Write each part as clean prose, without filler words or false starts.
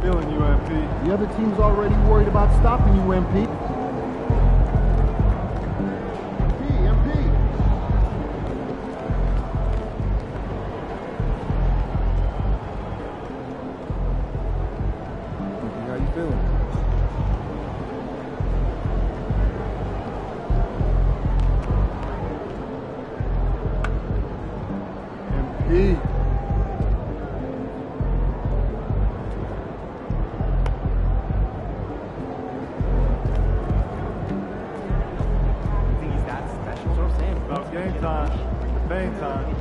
feeling you, MP? The other team's already worried about stopping you, MP. How you feeling? MP. About game time. Game time.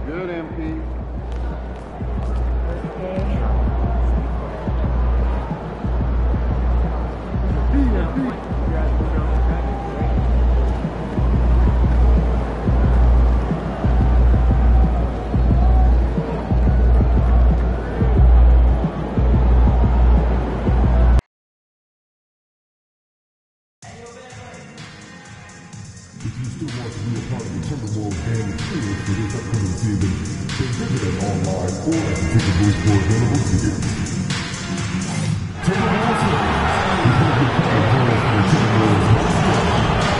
Good, MP. If you still want to be a part of the Timberwolves game experience for this upcoming season, then visit us online or at the Ticket Booth store available to you. Timberwolves fans, we hope you're part of the Timberwolves.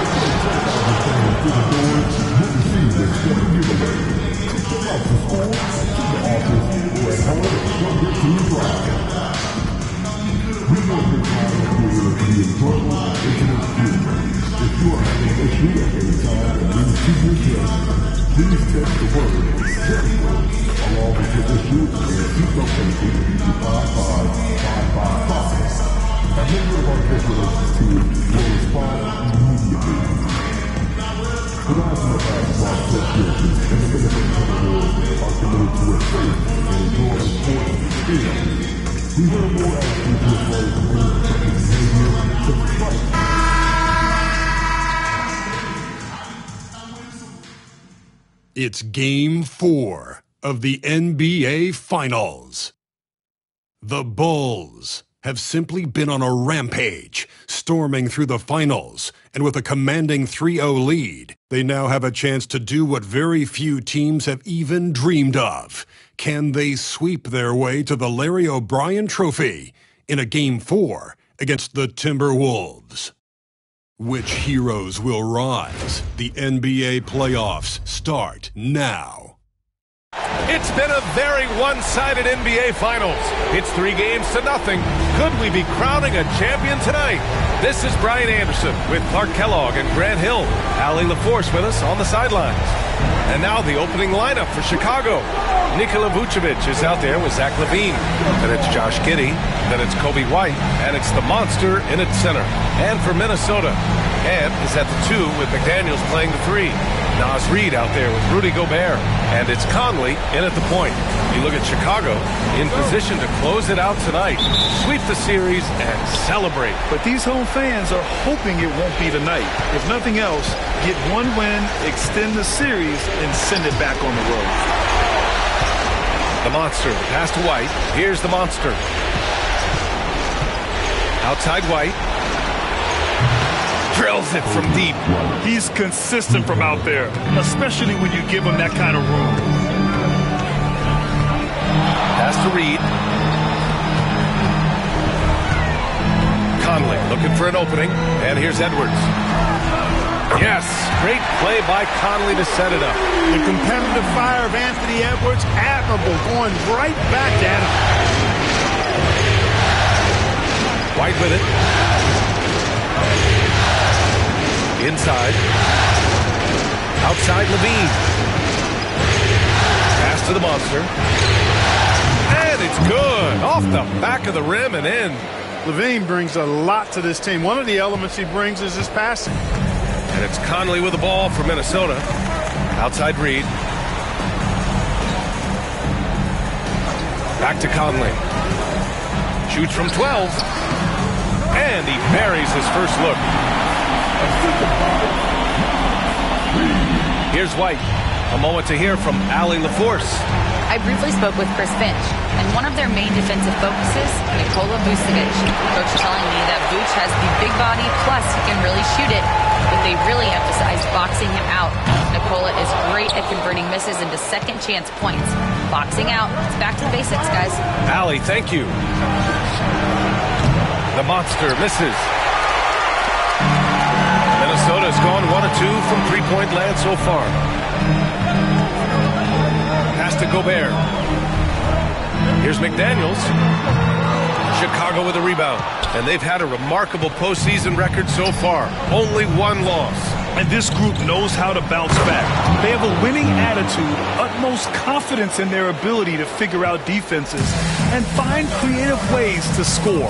$10,000 fans to the doors will receive a special giveaway. Check out the school, to the office, or at home, don't get too dry. We know your time of year to be enjoyable and to experience. If you are having an issue at any time and need to your test, please text the word TEMPWORD along with your issue and keep location to 55555. A member of our guest relations team will respond immediately. The National Basketball Association and the Minnesota Timberwolves are committed to a safe and enjoyable sports experience. We hear more action to avoid protective behavior to fight. It's Game 4 of the NBA Finals. The Bulls have simply been on a rampage, storming through the finals, and with a commanding 3-0 lead, they now have a chance to do what very few teams have even dreamed of. Can they sweep their way to the Larry O'Brien Trophy in a Game 4 against the Timberwolves? Which heroes will rise? The NBA playoffs start now. It's been a very one-sided NBA Finals. It's 3-0. Could we be crowning a champion tonight? This is Brian Anderson with Clark Kellogg and Grant Hill. Allie LaForce with us on the sidelines. And now the opening lineup for Chicago. Nikola Vucevic is out there with Zach LaVine. Then it's Josh Giddey. Then it's Kobe White. And it's the monster in its center. And for Minnesota, Ant is at the 2 with McDaniels playing the 3. Naz Reid out there with Rudy Gobert. And it's Conley in at the point. You look at Chicago in position to close it out tonight, sweep the series, and celebrate. But these home fans are hoping it won't be tonight. If nothing else, get one win, extend the series, and send it back on the road. The monster pass to White. Here's the monster. Outside White. Drills it from deep. He's consistent from out there, especially when you give him that kind of room. Pass to Reid. Conley looking for an opening. And here's Edwards. Yes, great play by Conley to set it up. The competitive fire of Anthony Edwards, admirable, going right back at him. White with it. Inside. Outside LaVine. Pass to the monster. And it's good. Off the back of the rim and in. LaVine brings a lot to this team. One of the elements he brings is his passing. And it's Conley with the ball for Minnesota. Outside Reid. Back to Conley. Shoots from 12. And he buries his first look. Here's White. A moment to hear from Allie LaForce. I briefly spoke with Chris Finch, and one of their main defensive focuses, Nikola Vucevic. Coach telling me that Vuce has the big body, plus he can really shoot it, but they really emphasize boxing him out. Nikola is great great at converting misses into second chance points. Boxing out. It's back to the basics, guys. Allie, thank you. The monster misses. Minnesota's gone 1 of 2 from three-point land so far. Pass to Gobert. Here's McDaniels. Chicago with a rebound. And they've had a remarkable postseason record so far. Only 1 loss. And this group knows how to bounce back. They have a winning attitude, utmost confidence in their ability to figure out defenses and find creative ways to score.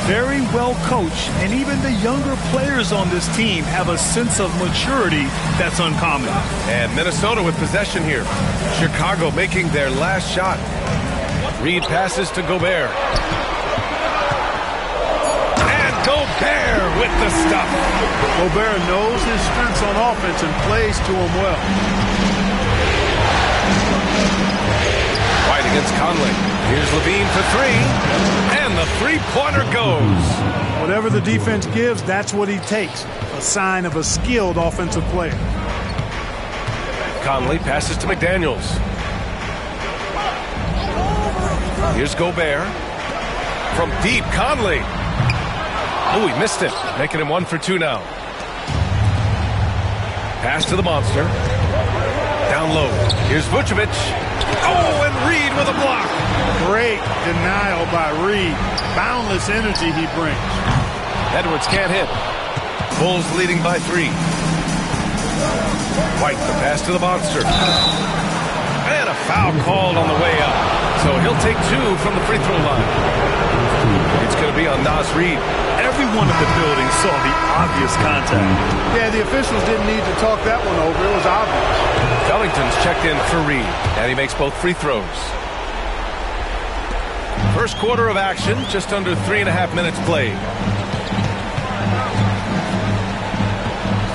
Very well coached, and even the younger players on this team have a sense of maturity that's uncommon. And Minnesota with possession here. Chicago making their last shot. Reed passes to Gobert. Gobert with the stuff. Gobert knows his strengths on offense and plays to them well. White against Conley. Here's Levine for 3. And the three-pointer goes. Whatever the defense gives, that's what he takes. A sign of a skilled offensive player. Conley passes to McDaniels. Here's Gobert. From deep, Conley. Oh, he missed it, making him 1 for 2 now. Pass to the monster. Down low. Here's Vucevic. Oh, and Reed with a block. Great denial by Reed. Boundless energy he brings. Edwards can't hit. Bulls leading by 3. White, the pass to the monster. And a foul called on the way up. So he'll take 2 from the free throw line. It's going to be on Nas Reed. Everyone in the building saw the obvious contact. Yeah, the officials didn't need to talk that one over. It was obvious. Covington's checked in for Reed, and he makes both free throws. First quarter of action, just under 3.5 minutes played.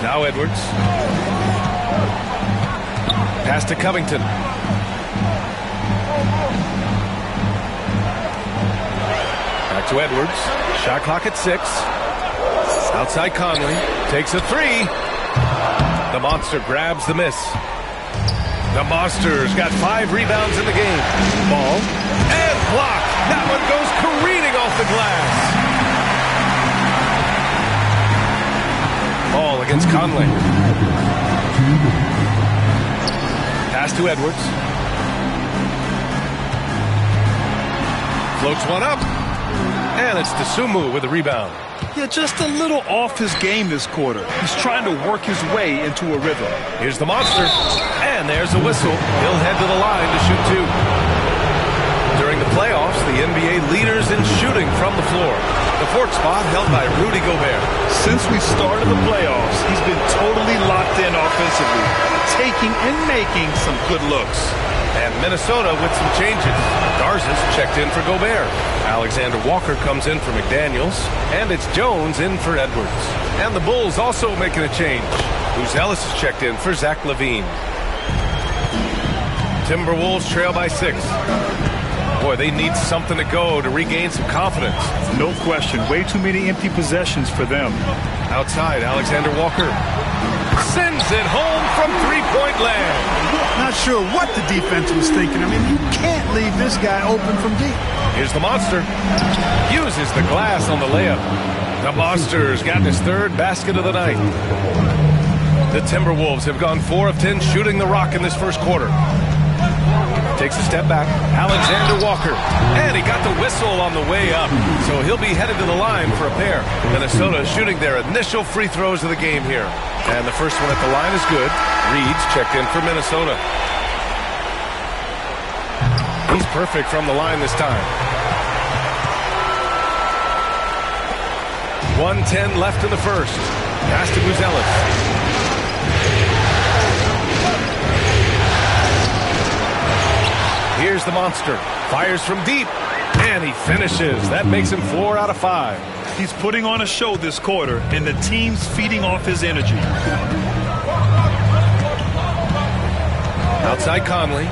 Now Edwards. Pass to Covington. Back to Edwards. Shot clock at 6. Outside Conley. Takes a 3. The monster grabs the miss. The monster's got 5 rebounds in the game. Ball. And block. That one goes careening off the glass. Ball against Conley. Pass to Edwards. Floats one up. And it's Dosunmu with a rebound. Yeah, just a little off his game this quarter. He's trying to work his way into a rhythm. Here's the monster. And there's a whistle. He'll head to the line to shoot 2. During the playoffs, the NBA leaders in shooting from the floor. The 4th spot held by Rudy Gobert. Since we started the playoffs, he's been totally locked in offensively, taking and making some good looks. And Minnesota with some changes. Garza's checked in for Gobert. Alexander Walker comes in for McDaniels. And it's Jones in for Edwards. And the Bulls also making a change. Ellis is checked in for Zach LaVine. Timberwolves trail by 6. Boy, they need something to go to regain some confidence. No question. Way too many empty possessions for them. Outside, Alexander Walker sends it home from three-point land. Not sure what the defense was thinking. I mean, you can't leave this guy open from deep. Here's the monster. Uses the glass on the layup. The monster's got his 3rd basket of the night. The Timberwolves have gone 4 of 10 shooting the rock in this first quarter. Takes a step back. Alexander Walker. And he got the whistle on the way up. So he'll be headed to the line for a pair. Minnesota shooting their initial free throws of the game here. And the first one at the line is good. Reed's checked in for Minnesota. He's perfect from the line this time. 1:10 left in the first. Pass to Ellis. Here's the monster. Fires from deep. And he finishes. That makes him 4 out of 5. He's putting on a show this quarter, and the team's feeding off his energy. Outside Conley.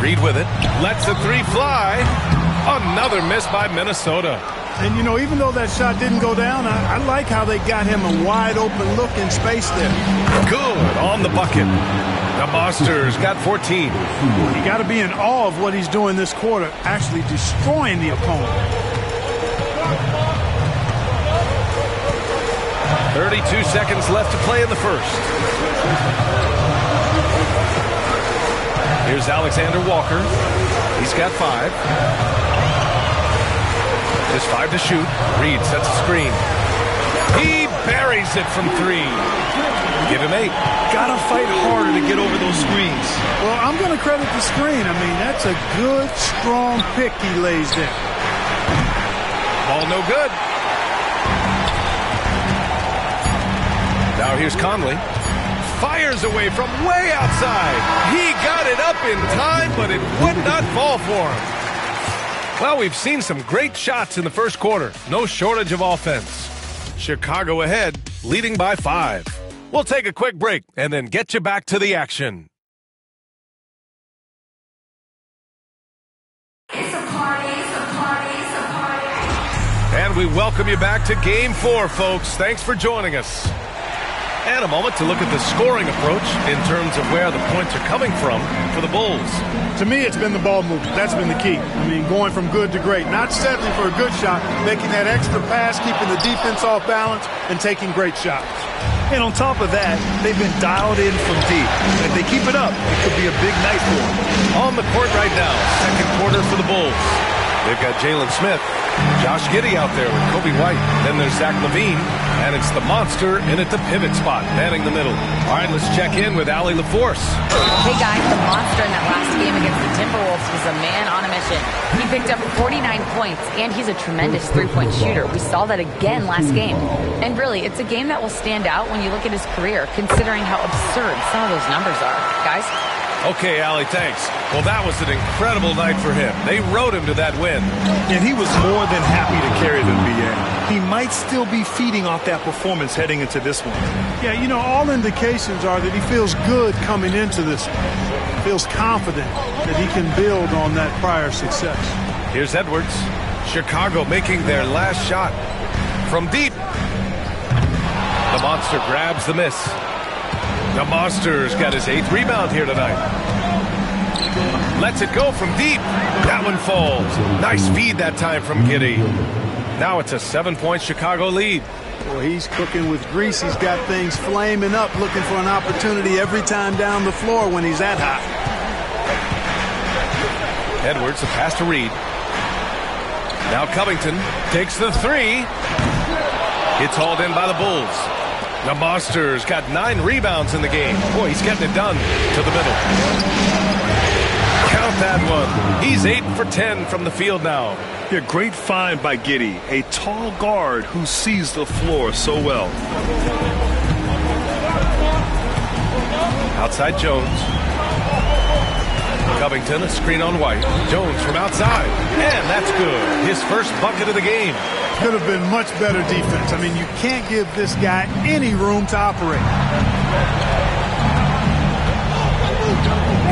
Reed with it. Lets the 3 fly. Another miss by Minnesota. And, you know, even though that shot didn't go down, I like how they got him a wide-open look in space there. Good on the bucket. The Monsters got 14. You got to be in awe of what he's doing this quarter, actually destroying the opponent. 32 seconds left to play in the first. Here's Alexander Walker. He's got 5. Just 5 to shoot. Reed sets a screen. He buries it from 3. Give him 8. Gotta fight harder to get over those screens. Well, I'm going to credit the screen. I mean, that's a good, strong pick he lays there. Ball no good. Now here's Conley. Fires away from way outside. He got it up in time, but it would not fall for him. Well, we've seen some great shots in the first quarter. No shortage of offense. Chicago ahead, leading by 5. We'll take a quick break and then get you back to the action. It's a party, it's a party, it's a party. And we welcome you back to Game 4, folks. Thanks for joining us. And a moment to look at the scoring approach in terms of where the points are coming from for the Bulls. To me, it's been the ball movement. That's been the key. I mean, going from good to great. Not settling for a good shot, making that extra pass, keeping the defense off balance, and taking great shots. And on top of that, they've been dialed in from deep. And if they keep it up, it could be a big night for them. On the court right now, second quarter for the Bulls. They've got Jalen Smith, Josh Giddey out there with Kobe White. Then there's Zach LaVine, and it's the Monster in at the pivot spot, manning the middle. All right, let's check in with Allie LaForce. Hey guys, the Monster in that last game against the Timberwolves was a man on a mission. He picked up 49 points, and he's a tremendous three-point shooter. We saw that again last game. And really, it's a game that will stand out when you look at his career, considering how absurd some of those numbers are. Guys? Okay, Allie, thanks. Well, that was an incredible night for him. They rode him to that win. And he was more than happy to carry them, BA. He might still be feeding off that performance heading into this one. Yeah, you know, all indications are that he feels good coming into this one. Feels confident that he can build on that prior success. Here's Edwards. Chicago making their last shot from deep. The Monster grabs the miss. The Monster's got his 8th rebound here tonight. Lets it go from deep. That one falls. Nice feed that time from Giddey. Now it's a 7-point Chicago lead. Well, he's cooking with grease. He's got things flaming up, looking for an opportunity every time down the floor when he's that hot. Edwards, a pass to Reed. Now Covington takes the 3. It's hauled in by the Bulls. The Monster's got 9 rebounds in the game. Boy, he's getting it done to the middle. Count that one. He's 8 for 10 from the field now. Yeah, great find by Giddey, a tall guard who sees the floor so well. Outside Jones. Covington, a screen on White. Jones from outside. And that's good. His first bucket of the game. Could have been much better defense. I mean, you can't give this guy any room to operate.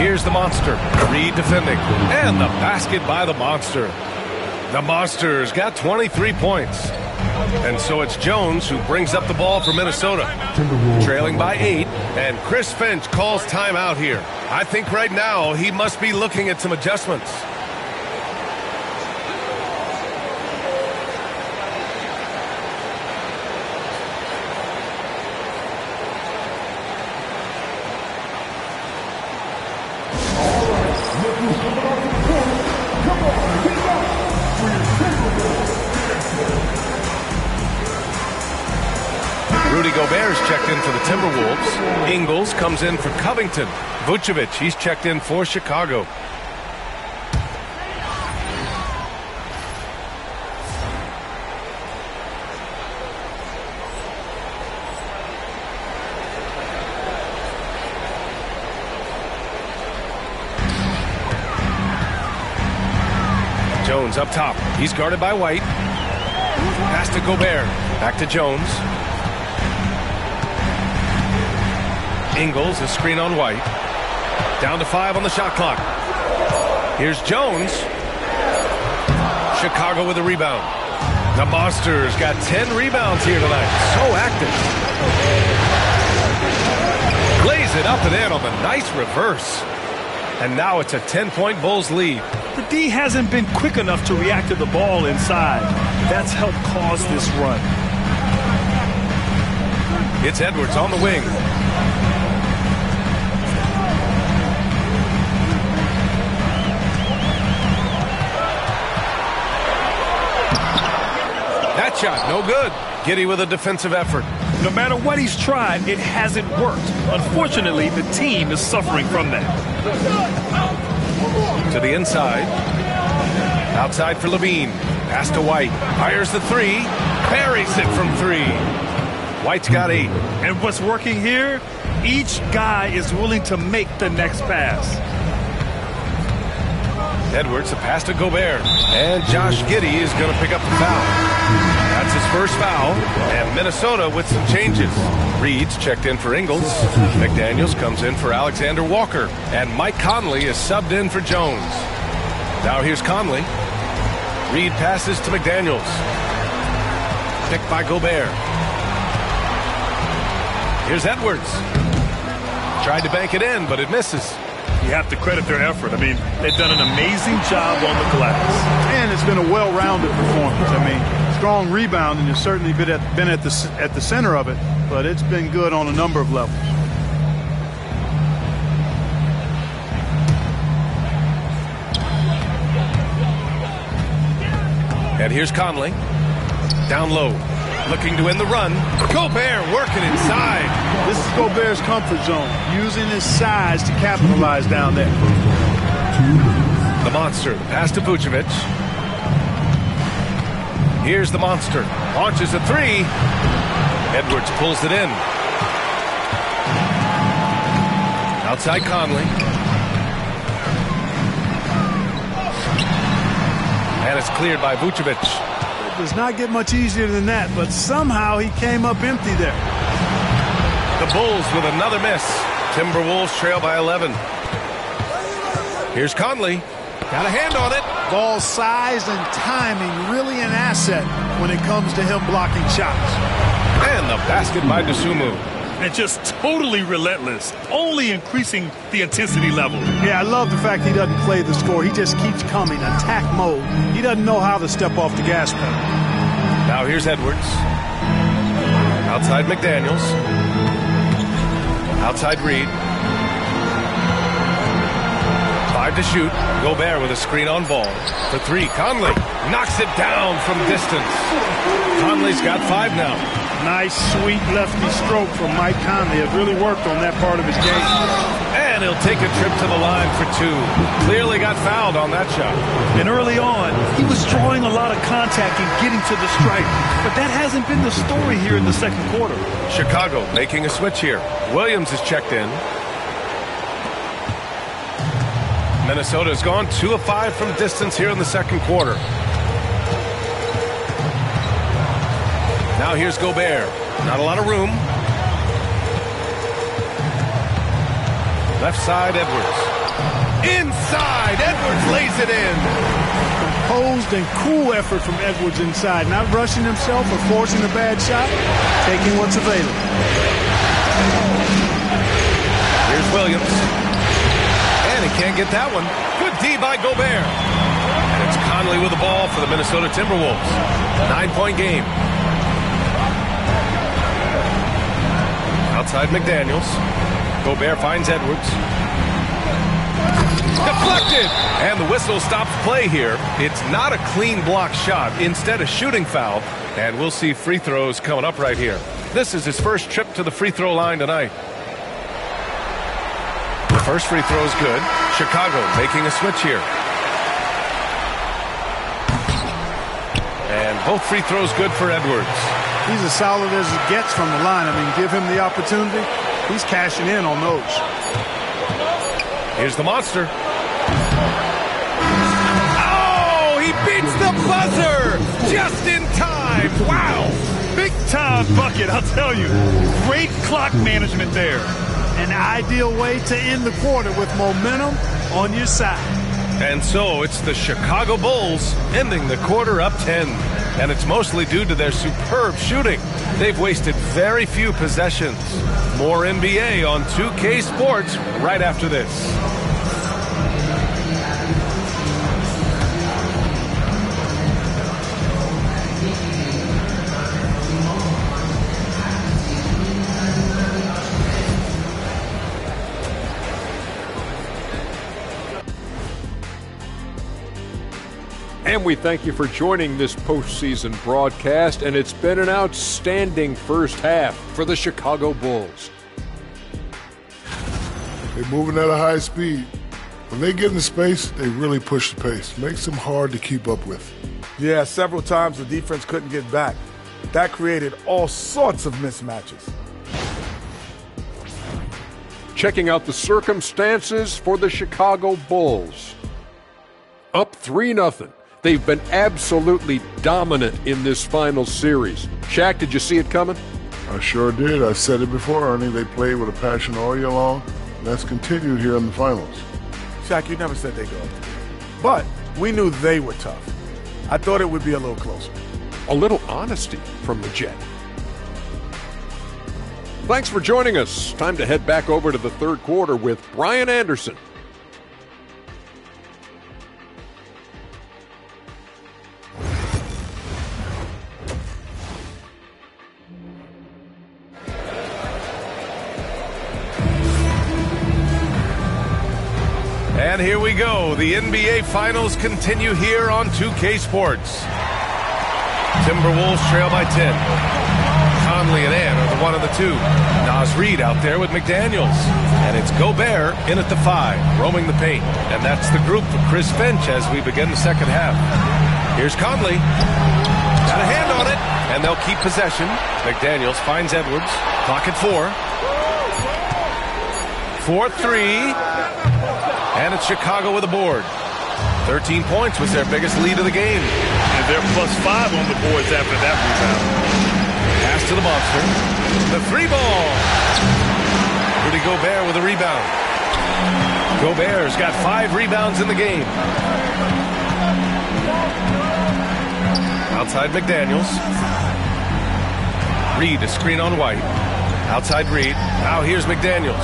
Here's the Monster. Reed defending. And the basket by the Monster. The Monster's got 23 points. And so it's Jones who brings up the ball for Minnesota. Trailing by 8. And Chris Finch calls timeout here. I think right now he must be looking at some adjustments. Rudy Gobert's checked in for the Timberwolves. Ingles comes in for Covington. Vucevic, he's checked in for Chicago. Jones up top. He's guarded by White. Pass to Gobert. Back to Jones. Ingles, a screen on White. Down to 5 on the shot clock. Here's Jones. Chicago with a rebound. The Monster's got 10 rebounds here tonight. So active. Lays it up and in on the nice reverse. And now it's a 10-point Bulls lead. The D hasn't been quick enough to react to the ball inside. That's helped cause this run. It's Edwards on the wing. That shot, no good. Giddey with a defensive effort. No matter what he's tried, it hasn't worked. Unfortunately, the team is suffering from that. To the inside. Outside for Levine. Pass to White. Fires the three. Buries it from three. White's got 8. And what's working here? Each guy is willing to make the next pass. Edwards, a pass to Gobert. And Josh Giddey is going to pick up the foul. That's his first foul. And Minnesota with some changes. Reed's checked in for Ingles. McDaniels comes in for Alexander Walker. And Mike Conley is subbed in for Jones. Now here's Conley. Reed passes to McDaniels. Picked by Gobert. Here's Edwards. Tried to bank it in, but it misses. You have to credit their effort. I mean, they've done an amazing job on the glass. And it's been a well-rounded performance. I mean, strong rebound, and it's certainly been at the center of it, but it's been good on a number of levels. And here's Conley. Down low. Looking to win the run. Gobert working inside. This is Gobert's comfort zone, using his size to capitalize down there. The Monster, the pass to Vucevic. Here's the Monster. Launches a three. Edwards pulls it in. Outside Conley. And it's cleared by Vucevic. Does not get much easier than that, but somehow he came up empty there. The Bulls with another miss. Timberwolves trail by 11. Here's Conley. Got a hand on it. Ball size and timing really an asset when it comes to him blocking shots. And the basket by Dosunmu. And just totally relentless, only increasing the intensity level. Yeah, I love the fact he doesn't play the score. He just keeps coming, attack mode. He doesn't know how to step off the gas pedal. Now here's Edwards. Outside McDaniels. Outside Reed. 5 to shoot. Gobert with a screen on ball. For 3, Conley knocks it down from distance. Conley's got 5 now. Nice, sweet lefty stroke from Mike Conley. It really worked on that part of his game. And he'll take a trip to the line for 2. Clearly got fouled on that shot. And early on, he was drawing a lot of contact and getting to the stripe. But that hasn't been the story here in the second quarter. Chicago making a switch here. Williams is checked in. Minnesota's gone 2 of 5 from distance here in the second quarter. Now here's Gobert. Not a lot of room. Left side, Edwards. Inside, Edwards lays it in. Composed and cool effort from Edwards inside. Not rushing himself or forcing a bad shot. Taking what's available. Here's Williams. And he can't get that one. Good D by Gobert. And it's Conley with the ball for the Minnesota Timberwolves. 9-point game. Outside McDaniels. Gobert finds Edwards. Deflected! And the whistle stops play here. It's not a clean block shot. Instead, a shooting foul. And we'll see free throws coming up right here. This is his first trip to the free throw line tonight. The first free throw is good. Chicago making a switch here. And both free throws good for Edwards. He's as solid as it gets from the line. I mean, give him the opportunity. He's cashing in on those. Here's the Monster. Oh, he beats the buzzer just in time. Wow. Big time bucket, I'll tell you. Great clock management there. An ideal way to end the quarter with momentum on your side. And so it's the Chicago Bulls ending the quarter up 10. and it's mostly due to their superb shooting. They've wasted very few possessions. More NBA on 2K Sports right after this. And we thank you for joining this postseason broadcast, and it's been an outstanding first half for the Chicago Bulls. They're moving at a high speed. When they get in space, they really push the pace. Makes them hard to keep up with. Yeah, several times the defense couldn't get back. That created all sorts of mismatches. Checking out the circumstances for the Chicago Bulls. Up 3-0. They've been absolutely dominant in this final series. Shaq, did you see it coming? I sure did. I've said it before, Ernie. They played with a passion all year long. That's continued here in the finals. Shaq, you never said they'd go. But we knew they were tough. I thought it would be a little closer. A little honesty from the Jet. Thanks for joining us. Time to head back over to the third quarter with Brian Anderson. And here we go. The NBA Finals continue here on 2K Sports. Timberwolves trail by 10. Conley and Ann are the one of the two. Naz Reid out there with McDaniels. And it's Gobert in at the 5, roaming the paint. And that's the group for Chris Finch as we begin the second half. Here's Conley. Got a hand on it. And they'll keep possession. McDaniels finds Edwards. Clock at 4. 4-3. And it's Chicago with a board. 13 points was their biggest lead of the game. And they're +5 on the boards after that rebound. Pass to the monster. The 3-ball. Rudy Gobert with a rebound. Gobert's got 5 rebounds in the game. Outside McDaniels. Reid, a screen on White. Outside Reid. Now here's McDaniels.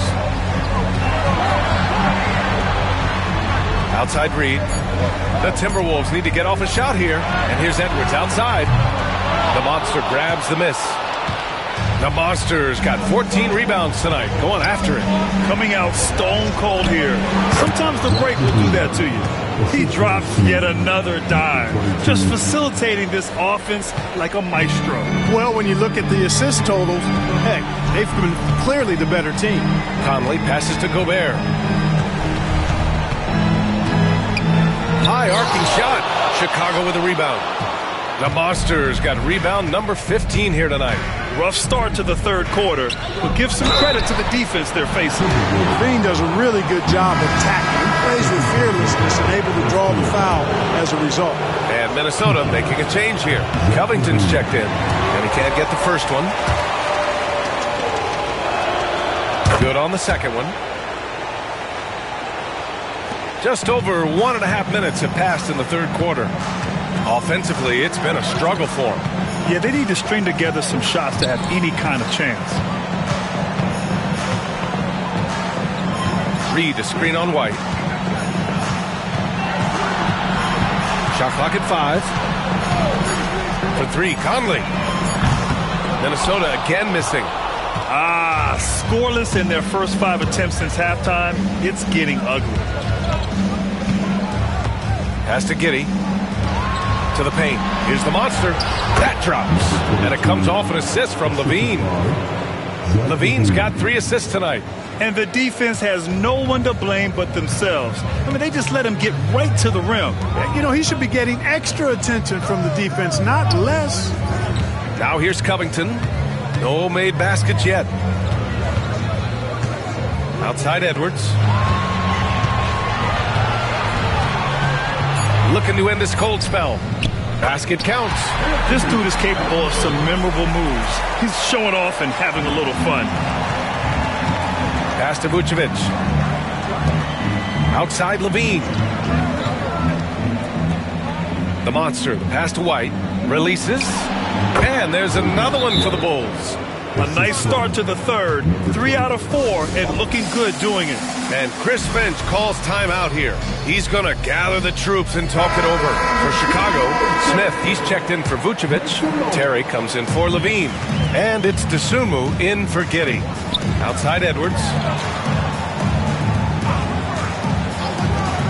Outside Reid. The Timberwolves need to get off a shot here. And here's Edwards outside. The Monster grabs the miss. The Monster's got 14 rebounds tonight, going after it. Coming out stone cold here. Sometimes the break will do that to you. He drops yet another dime, just facilitating this offense like a maestro. Well, when you look at the assist totals, heck, they've been clearly the better team. Conley passes to Gobert. High arcing shot. Chicago with a rebound. The Monsters got rebound number 15 here tonight. Rough start to the third quarter, but give some credit to the defense they're facing. Levine does a really good job of tackling. He plays with fearlessness and able to draw the foul as a result. And Minnesota making a change here. Covington's checked in, and he can't get the first one. Good on the second one. Just over 1.5 minutes have passed in the third quarter. Offensively, it's been a struggle for them. Yeah, they need to string together some shots to have any kind of chance. Reid, a screen on White. Shot clock at 5. For 3, Conley. Minnesota again missing. Scoreless in their first 5 attempts since halftime. It's getting ugly. Pass to Giddey. To the paint. Here's the Monster. That drops. And it comes off an assist from Levine. Levine's got 3 assists tonight. And the defense has no one to blame but themselves. I mean, they just let him get right to the rim. You know, he should be getting extra attention from the defense, not less. Now here's Covington. No made baskets yet. Outside Edwards. Looking to end this cold spell. Basket counts. This dude is capable of some memorable moves. He's showing off and having a little fun. Pass to Vucevic. Outside Levine. The Monster. The pass to White. Releases. And there's another one for the Bulls. A nice start to the third. 3 out of 4 and looking good doing it. And Chris Finch calls timeout here. He's going to gather the troops and talk it over. For Chicago, Smith, he's checked in for Vucevic. Terry comes in for Levine. And it's Dosunmu in for Giddey. Outside Edwards.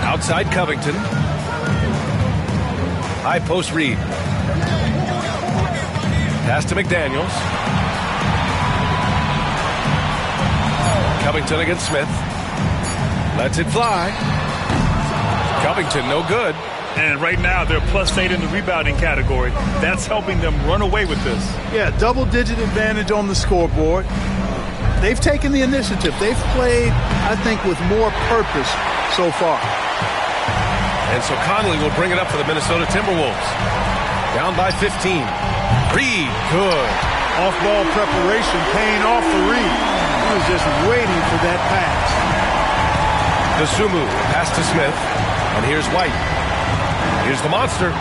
Outside Covington. High post Reed. Pass to McDaniels. Covington against Smith. Lets it fly. Covington, no good. And right now, they're +8 in the rebounding category. That's helping them run away with this. Yeah, double-digit advantage on the scoreboard. They've taken the initiative. They've played, I think, with more purpose so far. And so Conley will bring it up for the Minnesota Timberwolves. Down by 15. Reed, good. Off-ball preparation paying off for Reed. He was just waiting for that pass. Dosunmu, pass to Smith. And here's White. Here's the monster.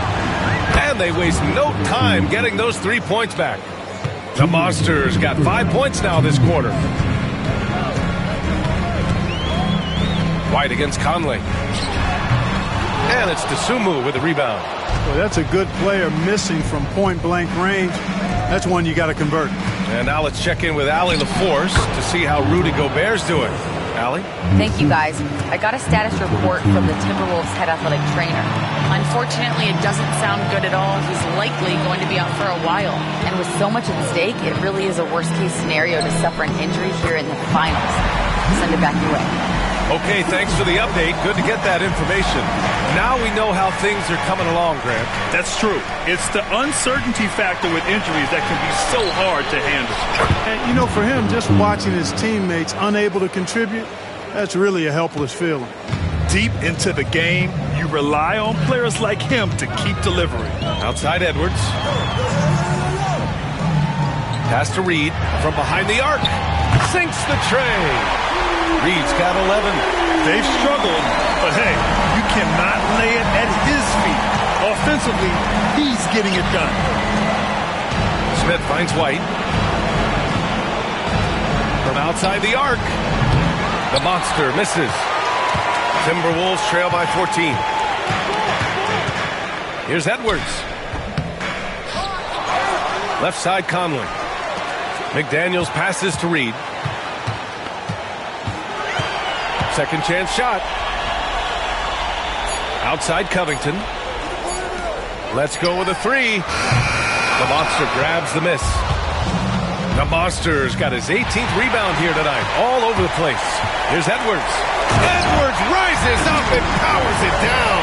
And they waste no time getting those 3 points back. The Monsters got 5 points now this quarter. White against Conley. And it's Dosunmu with the rebound. Well, that's a good player missing from point-blank range. That's one you got to convert. And now let's check in with Allie LaForce to see how Rudy Gobert's doing. Allie? Thank you, guys. I got a status report from the Timberwolves head athletic trainer. Unfortunately, it doesn't sound good at all. He's likely going to be out for a while. And with so much at stake, it really is a worst-case scenario to suffer an injury here in the finals. Send it back your way. Okay, thanks for the update. Good to get that information. Now we know how things are coming along, Grant. That's true. It's the uncertainty factor with injuries that can be so hard to handle. And, you know, for him, just watching his teammates unable to contribute, that's really a helpless feeling. Deep into the game, you rely on players like him to keep delivering. Outside Edwards. Pass to Reed from behind the arc. Sinks the tray. Reed's got 11. They've struggled, but hey, you cannot lay it at his feet. Offensively, he's getting it done. Smith finds White. From outside the arc. The monster misses. Timberwolves trail by 14. Here's Edwards. Left side Conley. McDaniels passes to Reed. Second chance shot. Outside Covington. Let's go with a 3. The Monster grabs the miss. The Monster's got his 18th rebound here tonight. All over the place. Here's Edwards. Edwards rises up and powers it down.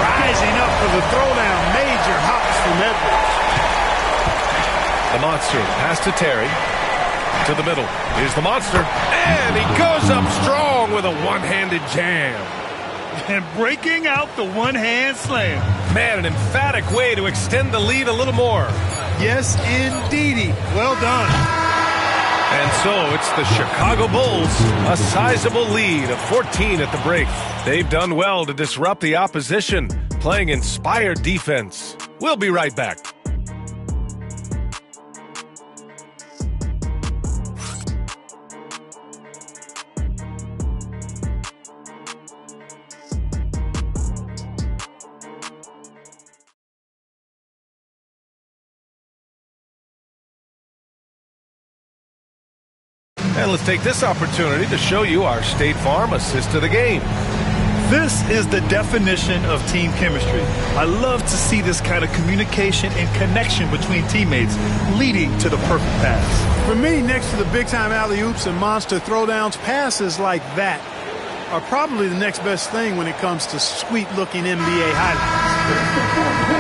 Rising up for the throwdown. Major hops from Edwards. The Monster pass to Terry. To the middle. Here's the Monster. And he goes up strong with a one-handed jam. And breaking out the one-hand slam. Man, an emphatic way to extend the lead a little more. Yes, indeedy. Well done. And so it's the Chicago Bulls, a sizable lead of 14 at the break. They've done well to disrupt the opposition, playing inspired defense. We'll be right back. And let's take this opportunity to show you our State Farm assist to the game. This is the definition of team chemistry. I love to see this kind of communication and connection between teammates leading to the perfect pass. For me, next to the big-time alley-oops and monster throwdowns, passes like that are probably the next best thing when it comes to sweet-looking NBA highlights.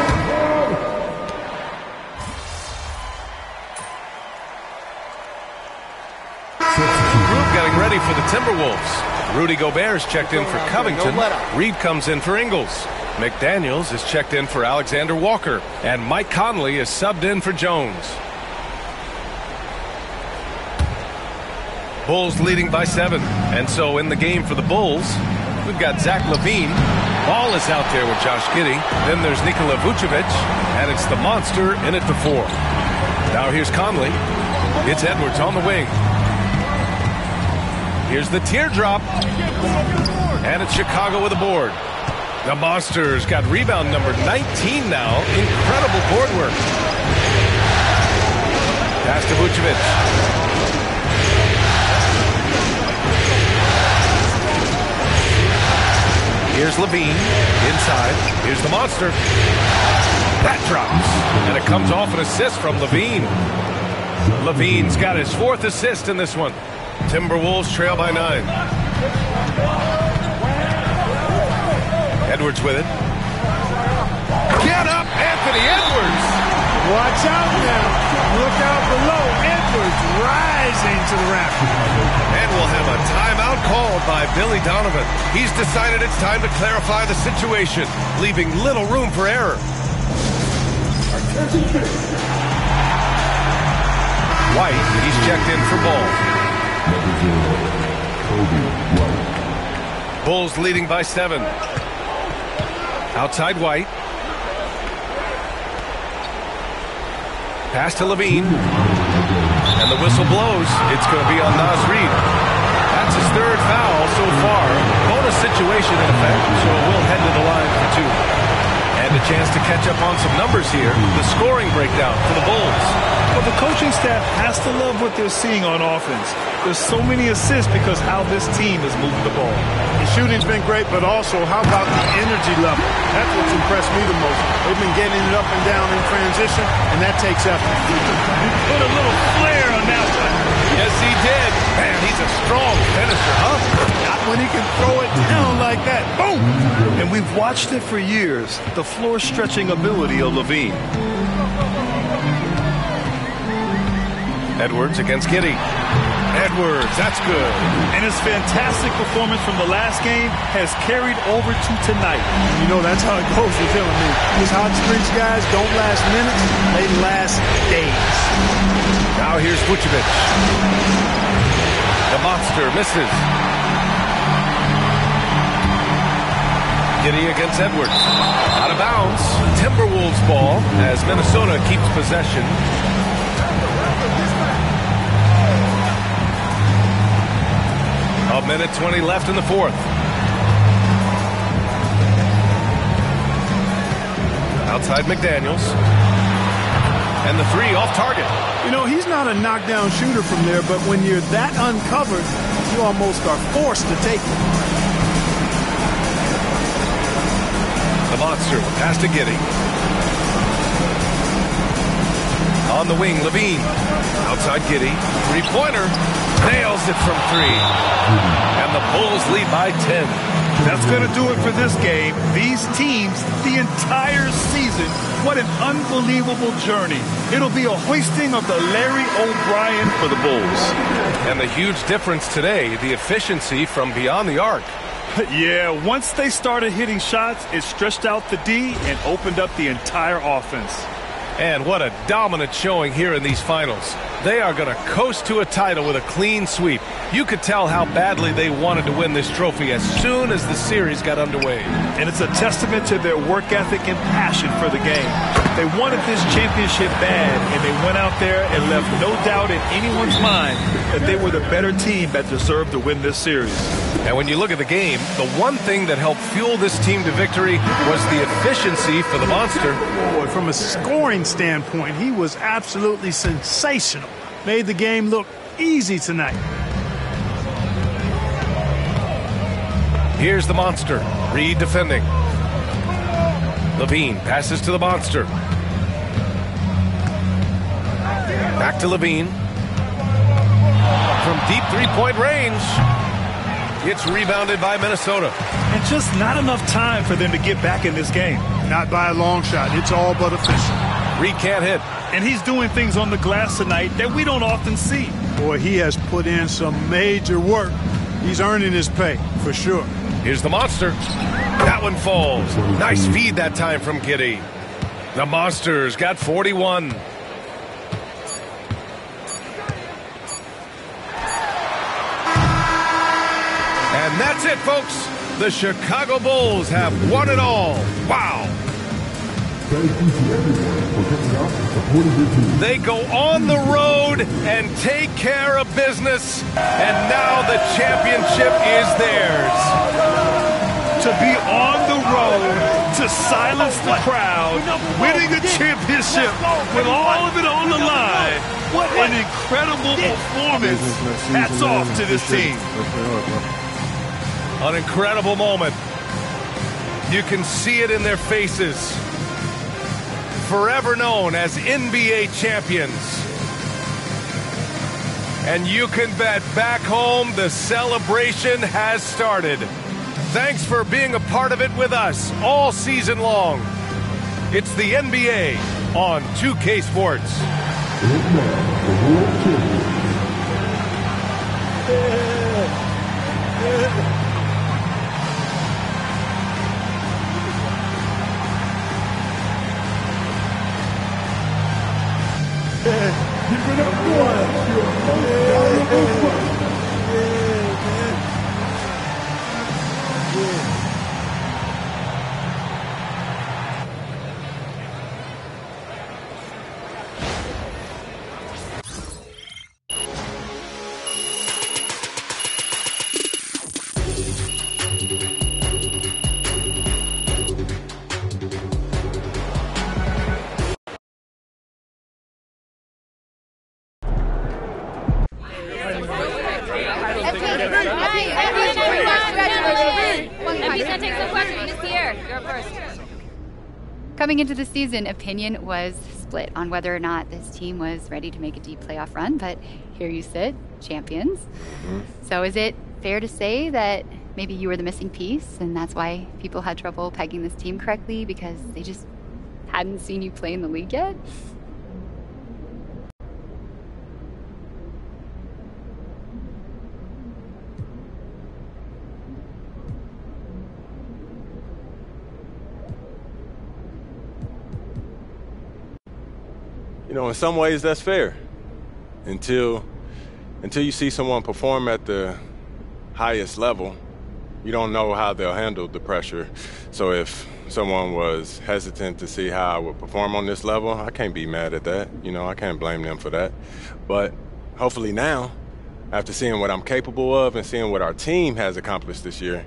Group getting ready for the Timberwolves. Rudy Gobert's checked in for Covington. Reed comes in for Ingles. McDaniels is checked in for Alexander Walker. And Mike Conley is subbed in for Jones. Bulls leading by 7. And so in the game for the Bulls, we've got Zach LaVine. Ball is out there with Josh Giddey. Then there's Nikola Vucevic, and it's the monster in at the 4. Now here's Conley. It's Edwards on the wing. Here's the teardrop. And it's Chicago with a board. The Monsters got rebound number 19 now. Incredible board work. Pass to Vucevic. Here's Levine. Inside. Here's the Monster. That drops. And it comes off an assist from Levine. Levine's got his 4th assist in this one. Timberwolves trail by 9. Edwards with it. Get up, Anthony Edwards! Watch out now. Look out below. Edwards rising to the rafters. And we'll have a timeout called by Billy Donovan. He's decided it's time to clarify the situation, leaving little room for error. White, he's checked in for Ball. Bulls leading by 7. Outside White. Pass to Levine. And the whistle blows. It's going to be on Naz Reid. That's his 3rd foul so far. Bonus situation in effect, so we'll head to the line for 2. And a chance to catch up on some numbers here. The scoring breakdown for the Bulls. Well, the coaching staff has to love what they're seeing on offense. There's so many assists because how this team is moving the ball. The shooting's been great, but also how about the energy level? That's what's impressed me the most. They've been getting it up and down in transition, and that takes effort. He put a little flair on that one. Yes, he did. Man, he's a strong finisher, huh? Not when he can throw it down like that. Boom! And we've watched it for years, the floor-stretching ability of Levine. Edwards against Giddey. Edwards, that's good. And his fantastic performance from the last game has carried over to tonight. You know, that's how it goes with him and me. These hot streaks guys don't last minutes, they last days. Now here's Vucevic. The Monster misses. Giddey against Edwards. Out of bounds. Timberwolves ball as Minnesota keeps possession. A minute 20 left in the 4th. Outside McDaniels. And the 3 off target. You know, he's not a knockdown shooter from there, but when you're that uncovered, you almost are forced to take it. The Monster pass to Giddey. On the wing, Levine. Outside Giddey. 3-pointer. Nails it from 3. And the Bulls lead by 10. That's going to do it for this game. These teams, the entire season, what an unbelievable journey. It'll be a hoisting of the Larry O'Brien for the Bulls. And the huge difference today, the efficiency from beyond the arc. Yeah, once they started hitting shots, it stretched out the D and opened up the entire offense. And what a dominant showing here in these finals. They are going to coast to a title with a clean sweep. You could tell how badly they wanted to win this trophy as soon as the series got underway. And it's a testament to their work ethic and passion for the game. They wanted this championship bad, and they went out there and left no doubt in anyone's mind that they were the better team that deserved to win this series. And when you look at the game, the one thing that helped fuel this team to victory was the efficiency for the Monster. Boy, from a scoring standpoint, he was absolutely sensational. Made the game look easy tonight. Here's the Monster. Reid defending. Levine passes to the Monster. Back to Levine. From deep three-point range. It's rebounded by Minnesota. And just not enough time for them to get back in this game. Not by a long shot. It's all but official. Reid can't hit. And he's doing things on the glass tonight that we don't often see. Boy, he has put in some major work. He's earning his pay, for sure. Here's the Monster. That one falls. Nice feed that time from Giddey. The Monsters got 41. And that's it, folks. The Chicago Bulls have won it all. Wow. Thank you to everyone for coming out and supporting your team. They go on the road and take care of business, and now the championship is theirs. To be on the road, to silence the crowd, winning a championship with all of it on the line. What an incredible performance. Hats off to this team. An incredible moment. You can see it in their faces. Forever known as NBA champions. And you can bet back home the celebration has started. Thanks for being a part of it with us all season long. It's the NBA on 2K Sports. And now, the world champions. Give it up for your most valuable weapon. Coming into the season, opinion was split on whether or not this team was ready to make a deep playoff run, but here you sit, champions. So is it fair to say that maybe you were the missing piece, and that's why people had trouble pegging this team correctly, because they just hadn't seen you play in the league yet? You know, in some ways that's fair until you see someone perform at the highest level. You don't know how they'll handle the pressure. So if someone was hesitant to see how I would perform on this level, I can't be mad at that. You know, I can't blame them for that. But hopefully now, after seeing what I'm capable of and seeing what our team has accomplished this year,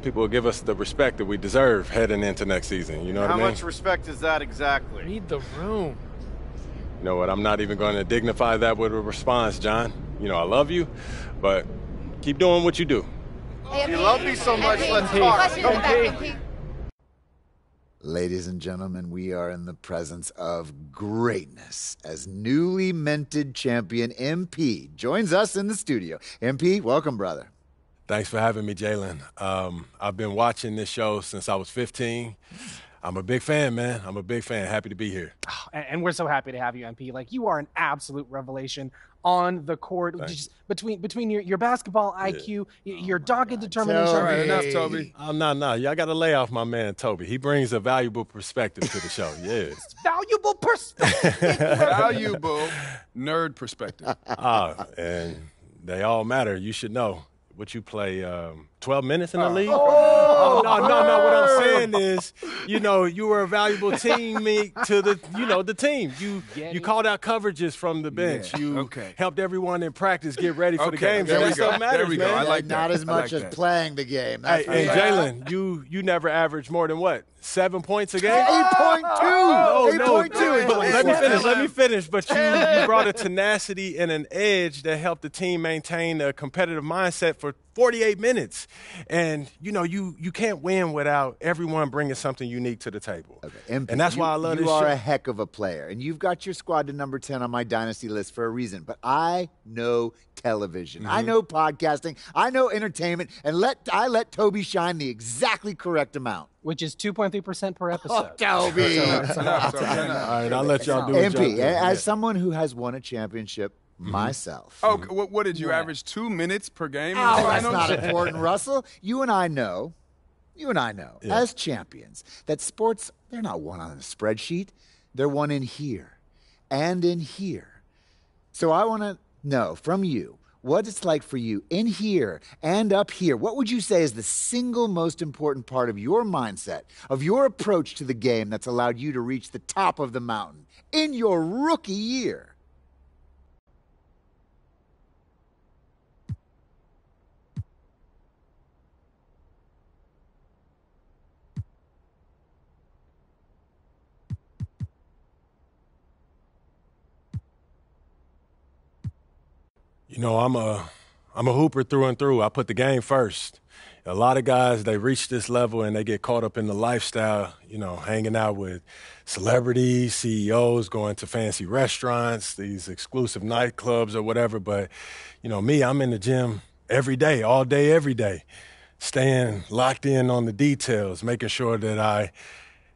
people will give us the respect that we deserve heading into next season. You know what I mean? How much respect is that exactly? Read the room. You know what, I'm not even going to dignify that with a response, John. You know, I love you, but keep doing what you do. If you love me so much, let's talk. Ladies and gentlemen, we are in the presence of greatness as newly minted champion MP joins us in the studio. MP, welcome, brother. Thanks for having me, Jalen. I've been watching this show since I was 15. I'm a big fan, man. I'm a big fan. Happy to be here. Oh, and we're so happy to have you, MP. Like, you are an absolute revelation on the court. Just between your basketball IQ, your dogged determination. All right, enough, Toby. No. Y'all got to lay off my man, Toby. He brings a valuable perspective to the show. Yeah. Valuable perspective. Valuable nerd perspective. And they all matter. You should know. What you play, 12 minutes in the league? No. What I'm saying is, you know, you were a valuable teammate to the team. You called out coverages from the bench. You helped everyone in practice get ready for the game. There we go. There we go. I like that. Not as much as playing the game. Hey, and Jalen, you never averaged more than what? 7 points a game? 8.2. No. Let me finish. But you brought a tenacity and an edge that helped the team maintain a competitive mindset for 48 minutes. And, you know, you can't win without everyone bringing something unique to the table. Okay. And that's why I love this show. You are a heck of a player. And you've got your squad to number 10 on my dynasty list for a reason. But I know television. I know podcasting. I know entertainment. And I let Toby shine the exactly correct amount. Which is 2.3% per episode. Oh, Toby. All right, I'll let y'all do it. MP, as someone who has won a championship myself. Oh, what did you average? 2 minutes per game? Oh, that's not important, Russell. You and I know, as champions, that sports, they're not won on a spreadsheet. They're won in here and in here. So I want to know from you, what it's like for you in here and up here. What would you say is the single most important part of your mindset, of your approach to the game that's allowed you to reach the top of the mountain in your rookie year? You know, I'm a hooper through and through. I put the game first. A lot of guys, they reach this level and they get caught up in the lifestyle, you know, hanging out with celebrities, CEOs, going to fancy restaurants, these exclusive nightclubs or whatever. But, you know, me, I'm in the gym every day, all day, every day, staying locked in on the details, making sure that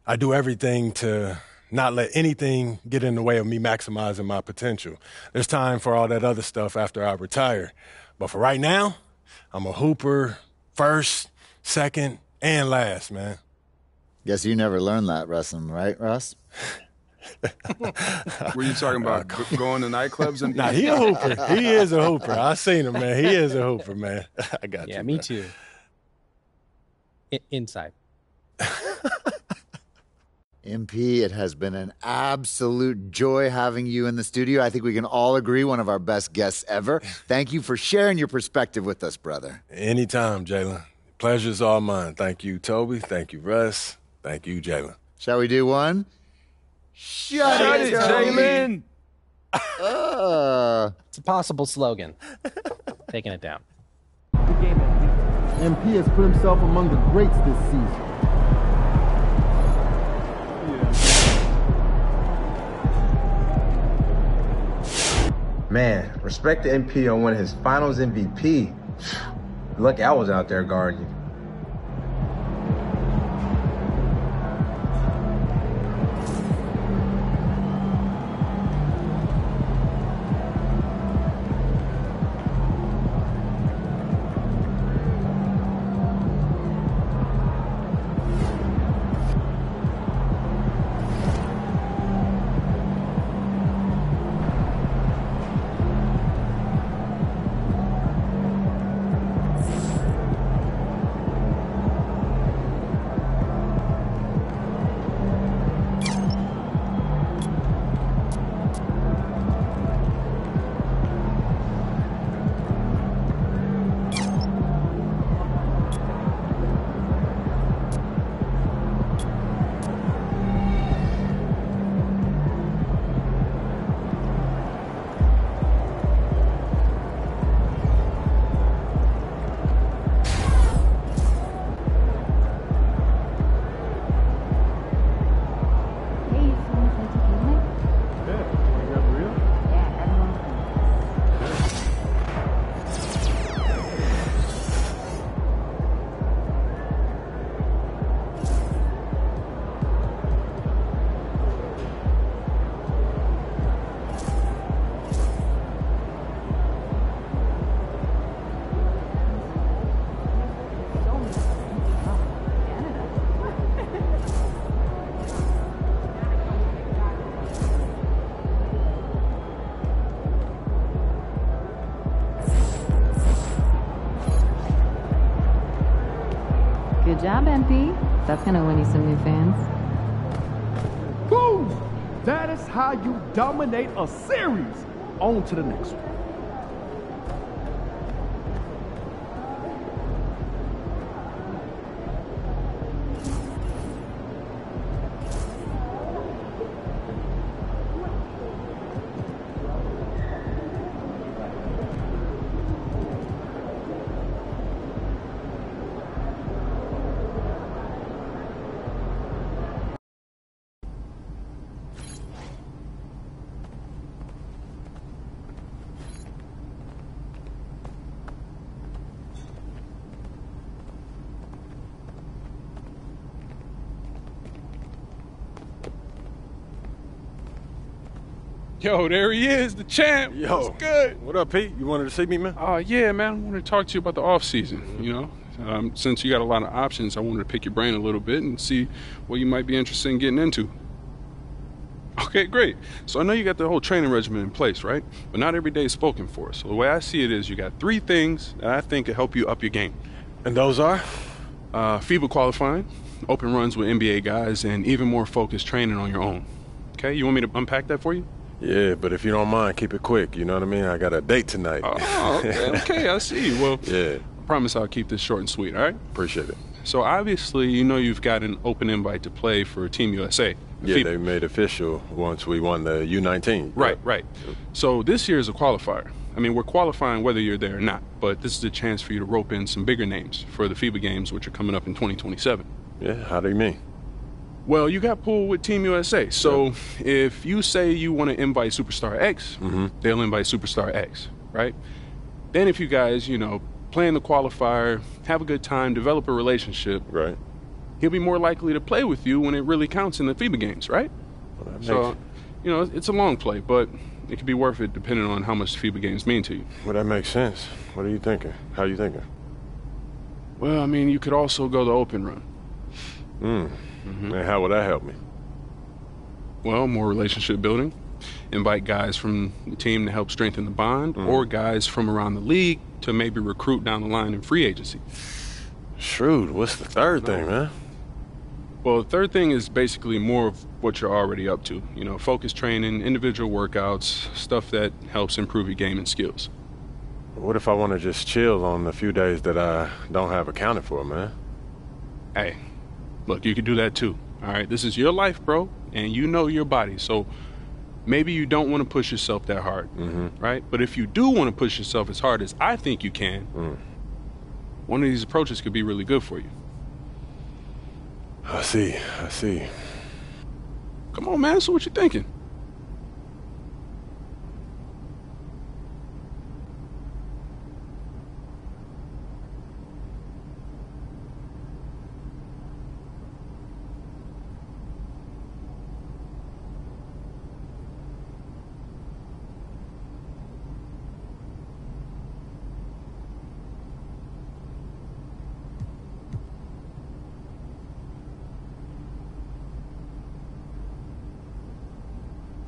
I do everything to not let anything get in the way of me maximizing my potential. There's time for all that other stuff after I retire. But for right now, I'm a hooper first, second, and last, man. Guess you never learned that wrestling, right, Russ? Were you talking about going to nightclubs? And Nah, he a hooper. He is a hooper. I seen him, man. He is a hooper, man. I got you. Yeah, me too. Inside. MP, it has been an absolute joy having you in the studio. I think we can all agree one of our best guests ever. Thank you for sharing your perspective with us, brother. Anytime, Jalen. Pleasure's all mine. Thank you, Toby. Thank you, Russ. Thank you, Jalen. Shall we do one? Shut it, Jalen! It's a possible slogan. Taking it down. MP has put himself among the greats this season. Man, respect to MP on winning his finals MVP. Lucky I was out there guarding you. Good job, MP. That's gonna win you some new fans. Boom! That is how you dominate a series. On to the next one. Yo, there he is, the champ. Yo, what's good? What up, Pete? You wanted to see me, man? Yeah, man. I wanted to talk to you about the off season. You know, since you got a lot of options, I wanted to pick your brain a little bit and see what you might be interested in getting into. Okay, great. So I know you got the whole training regimen in place, right? But not every day is spoken for. So the way I see it is you got 3 things that I think can help you up your game. And those are? FIBA qualifying, open runs with NBA guys, and even more focused training on your own. Okay, you want me to unpack that for you? Yeah, but if you don't mind, keep it quick. You know what I mean? I got a date tonight. Oh, okay, I see. Well, yeah. I promise I'll keep this short and sweet, all right? Appreciate it. So obviously, you know you've got an open invite to play for Team USA. Yeah, they made official once we won the U19. Right, right. So this year is a qualifier. I mean, we're qualifying whether you're there or not, but this is a chance for you to rope in some bigger names for the FIBA games, which are coming up in 2027. Yeah, how do you mean? Well, you got pulled with Team USA. So if you say you want to invite Superstar X, they'll invite Superstar X, right? Then if you guys, you know, play in the qualifier, have a good time, develop a relationship, right? He'll be more likely to play with you when it really counts in the FIBA games, right? Well, so, you know, it's a long play, but it could be worth it depending on how much the FIBA games mean to you. Well, that makes sense. What are you thinking? How are you thinking? Well, I mean, you could also go the open run. And how would that help me? Well, more relationship building. Invite guys from the team to help strengthen the bond, or guys from around the league to maybe recruit down the line in free agency. Shrewd. What's the third thing, man? Well, the third thing is basically more of what you're already up to. You know, focus training, individual workouts, stuff that helps improve your game and skills. What if I want to just chill on the few days that I don't have accounted for, man? Hey, look, you can do that too, all right? This is your life, bro, and you know your body, so maybe you don't want to push yourself that hard, right? But if you do want to push yourself as hard as I think you can, one of these approaches could be really good for you. I see. Come on, man, so what you thinking?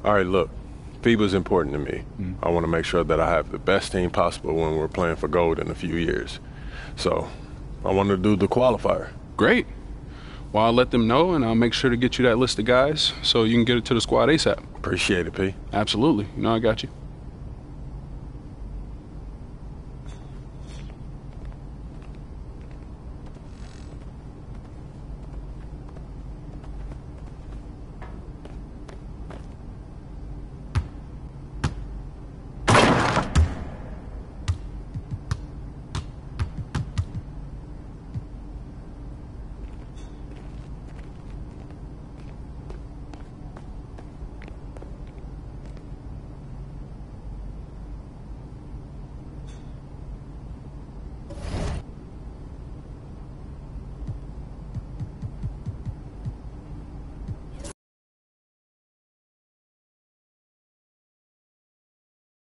All right, look, FIBA's important to me. I want to make sure that I have the best team possible when we're playing for gold in a few years. So I want to do the qualifier. Great. Well, I'll let them know, and I'll make sure to get you that list of guys so you can get it to the squad ASAP. Appreciate it, P. Absolutely. You know I got you.